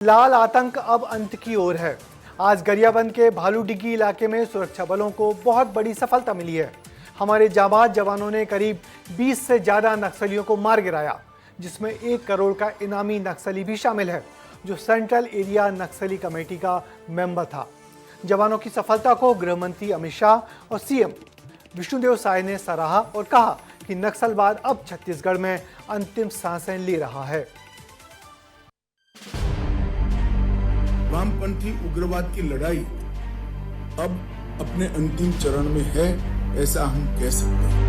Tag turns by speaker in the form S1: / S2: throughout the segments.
S1: लाल आतंक अब अंत की ओर है। आज गरियाबंद के भालूडिग्गी इलाके में सुरक्षा बलों को बहुत बड़ी सफलता मिली है। हमारे जाबाज जवानों ने करीब 20 से ज्यादा नक्सलियों को मार गिराया, जिसमें 1 करोड़ का इनामी नक्सली भी शामिल है, जो सेंट्रल एरिया नक्सली कमेटी का मेंबर था। जवानों की सफलता को गृह मंत्री अमित शाह और सीएम विष्णुदेव साय ने सराहा और कहा कि नक्सलवाद अब छत्तीसगढ़ में अंतिम सांसें ले रहा है।
S2: वामपंथी उग्रवाद की लड़ाई अब अपने अंतिम चरण में है, ऐसा हम कह सकते हैं।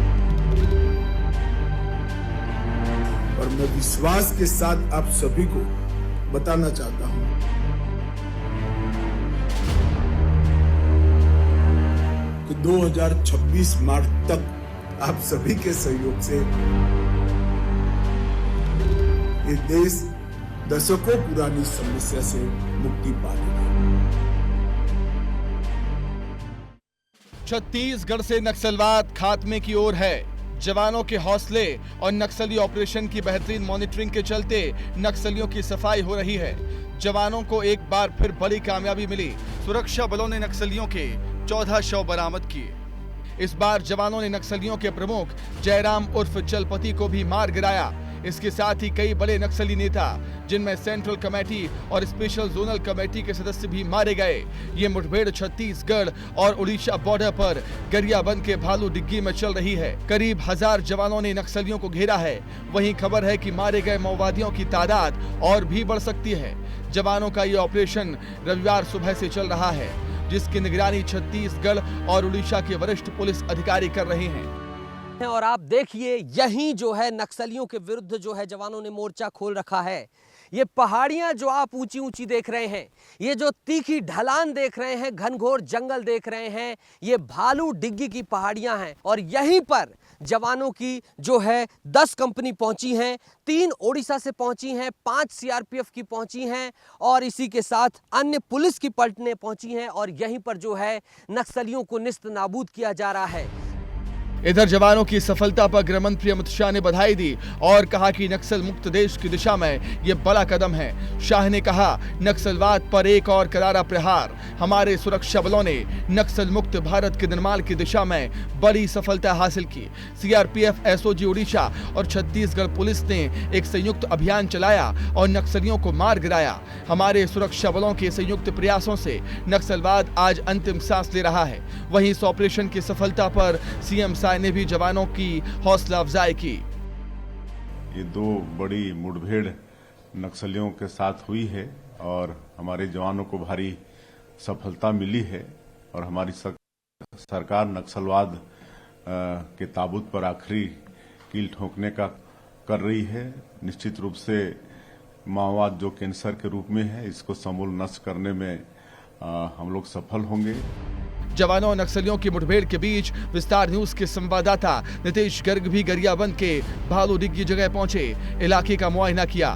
S2: और मैं विश्वास के साथ आप सभी को बताना चाहता हूं कि 2026 मार्च तक आप सभी के सहयोग से ये देश दशकों पुरानी समस्या से मुक्ति पा लेगा।
S3: छत्तीसगढ़ से नक्सलवाद खात्मे की ओर है। जवानों के हौसले और नक्सली ऑपरेशन की बेहतरीन मॉनिटरिंग के चलते नक्सलियों की सफाई हो रही है। जवानों को एक बार फिर बड़ी कामयाबी मिली। सुरक्षा बलों ने नक्सलियों के 14 शव बरामद किए। इस बार जवानों ने नक्सलियों के प्रमुख जयराम उर्फ चलपति को भी मार गिराया। इसके साथ ही कई बड़े नक्सली नेता, जिनमें सेंट्रल कमेटी और स्पेशल जोनल कमेटी के सदस्य भी मारे गए। ये मुठभेड़ छत्तीसगढ़ और उड़ीसा बॉर्डर पर गरियाबंद के भालूडिग्गी में चल रही है। करीब 1000 जवानों ने नक्सलियों को घेरा है। वहीं खबर है कि मारे गए माओवादियों की तादाद और भी बढ़ सकती है। जवानों का ये ऑपरेशन रविवार सुबह से चल रहा है, जिसकी निगरानी छत्तीसगढ़ और उड़ीसा के वरिष्ठ पुलिस अधिकारी कर रहे हैं।
S4: और आप देखिए, यहीं जो है नक्सलियों के विरुद्ध जो है जवानों ने मोर्चा खोल रखा है। ये पहाड़ियां जो आप ऊंची ऊंची देख रहे हैं, ये जो तीखी ढलान देख रहे हैं, घनघोर जंगल देख रहे हैं, ये भालूडिग्गी की पहाड़ियां हैं। और यहीं पर जवानों की जो है 10 कंपनी पहुंची हैं, 3 ओडिशा से पहुंची हैं, 5 सीआरपीएफ की पहुंची हैं और इसी के साथ अन्य पुलिस की पलटनें पहुंची हैं। और यहीं पर जो है नक्सलियों को निस्त नाबूद किया जा रहा है।
S3: इधर जवानों की सफलता पर गृह मंत्री अमित शाह ने बधाई दी और कहा कि नक्सल मुक्त देश की दिशा में यह बड़ा कदम है। शाह ने कहा, नक्सलवाद पर एक और करारा प्रहार। हमारे सुरक्षा बलों ने नक्सल मुक्त भारत के निर्माण की दिशा में बड़ी सफलता हासिल की। सीआरपीएफ, एसओजी उड़ीसा और छत्तीसगढ़ पुलिस ने एक संयुक्त अभियान चलाया और नक्सलियों को मार गिराया। हमारे सुरक्षा बलों के संयुक्त प्रयासों से नक्सलवाद आज अंतिम सांस ले रहा है। वहीं इस ऑपरेशन की सफलता पर सीएम ने भी जवानों की हौसला अफजाई की।
S5: ये 2 बड़ी मुठभेड़ नक्सलियों के साथ हुई है और हमारे जवानों को भारी सफलता मिली है और हमारी सरकार नक्सलवाद के ताबूत पर आखिरी कील ठोकने का कर रही है। निश्चित रूप से माओवाद जो कैंसर के रूप में है, इसको समूल नष्ट करने में हम लोग सफल होंगे।
S3: जवानों और नक्सलियों की मुठभेड़ के बीच विस्तार न्यूज के संवाददाता नितेश गर्ग भी गरियाबंद के भालूडिग्गी जगह पहुंचे, इलाके का मुआयना किया।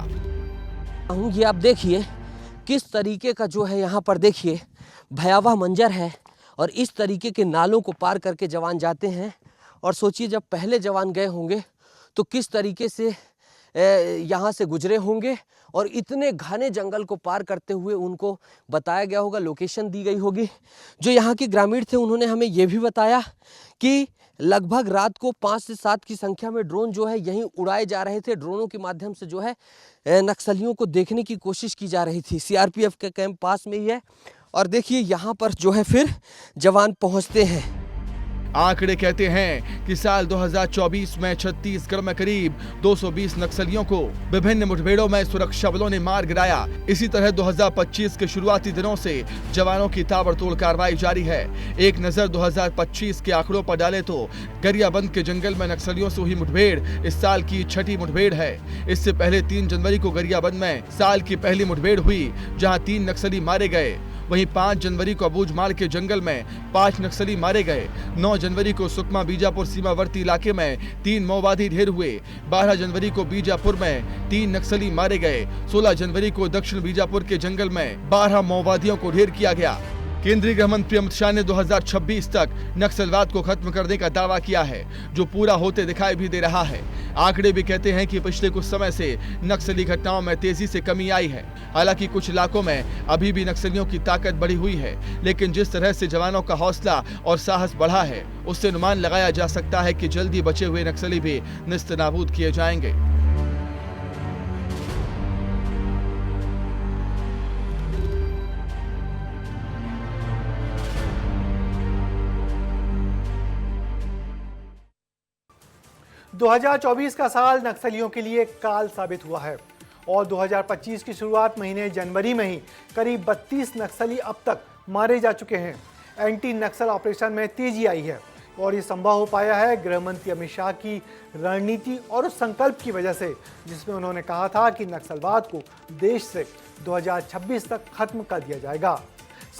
S4: ये आप देखिए किस तरीके का जो है यहाँ पर देखिए भयावह मंजर है। और इस तरीके के नालों को पार करके जवान जाते हैं। और सोचिए, जब पहले जवान गए होंगे तो किस तरीके से यहाँ से गुजरे होंगे और इतने घने जंगल को पार करते हुए उनको बताया गया होगा, लोकेशन दी गई होगी। जो यहाँ के ग्रामीण थे, उन्होंने हमें ये भी बताया कि लगभग रात को 5 से 7 की संख्या में ड्रोन जो है यहीं उड़ाए जा रहे थे। ड्रोनों के माध्यम से जो है नक्सलियों को देखने की कोशिश की जा रही थी। सीआरपीएफ का कैंप पास में ही है। और देखिए, यहाँ पर जो है फिर जवान पहुँचते हैं।
S3: आंकड़े कहते हैं कि साल 2024 में छत्तीसगढ़ में करीब 220 नक्सलियों को विभिन्न मुठभेड़ों में सुरक्षा बलों ने मार गिराया। इसी तरह 2025 के शुरुआती दिनों से जवानों की ताबड़तोड़ कार्रवाई जारी है। एक नजर 2025 के आंकड़ों पर डाले तो गरियाबंद के जंगल में नक्सलियों से हुई मुठभेड़ इस साल की 6ठी मुठभेड़ है। इससे पहले 3 जनवरी को गरियाबंद में साल की पहली मुठभेड़ हुई, जहाँ 3 नक्सली मारे गए। वहीं 5 जनवरी को अबूझमाड़ के जंगल में 5 नक्सली मारे गए। 9 जनवरी को सुकमा बीजापुर सीमावर्ती इलाके में 3 माओवादी ढेर हुए। 12 जनवरी को बीजापुर में 3 नक्सली मारे गए। 16 जनवरी को दक्षिण बीजापुर के जंगल में 12 माओवादियों को ढेर किया गया। केंद्रीय गृह मंत्री अमित शाह ने 2026 तक नक्सलवाद को खत्म करने का दावा किया है, जो पूरा होते दिखाई भी दे रहा है। आंकड़े भी कहते हैं कि पिछले कुछ समय से नक्सली घटनाओं में तेजी से कमी आई है। हालांकि कुछ इलाकों में अभी भी नक्सलियों की ताकत बढ़ी हुई है, लेकिन जिस तरह से जवानों का हौसला और साहस बढ़ा है, उससे अनुमान लगाया जा सकता है कि जल्दी बचे हुए नक्सली भी नेस्तनाबूद किए जाएंगे।
S1: – 2024 का साल नक्सलियों के लिए काल साबित हुआ है और 2025 की शुरुआत महीने जनवरी में ही करीब 32 नक्सली अब तक मारे जा चुके हैं। एंटी नक्सल ऑपरेशन में तेजी आई है और ये संभव हो पाया है गृह मंत्री अमित शाह की रणनीति और उस संकल्प की वजह से, जिसमें उन्होंने कहा था कि नक्सलवाद को देश से 2026 तक खत्म कर दिया जाएगा।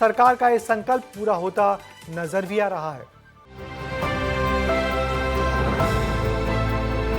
S1: सरकार का ये संकल्प पूरा होता नजर भी आ रहा है।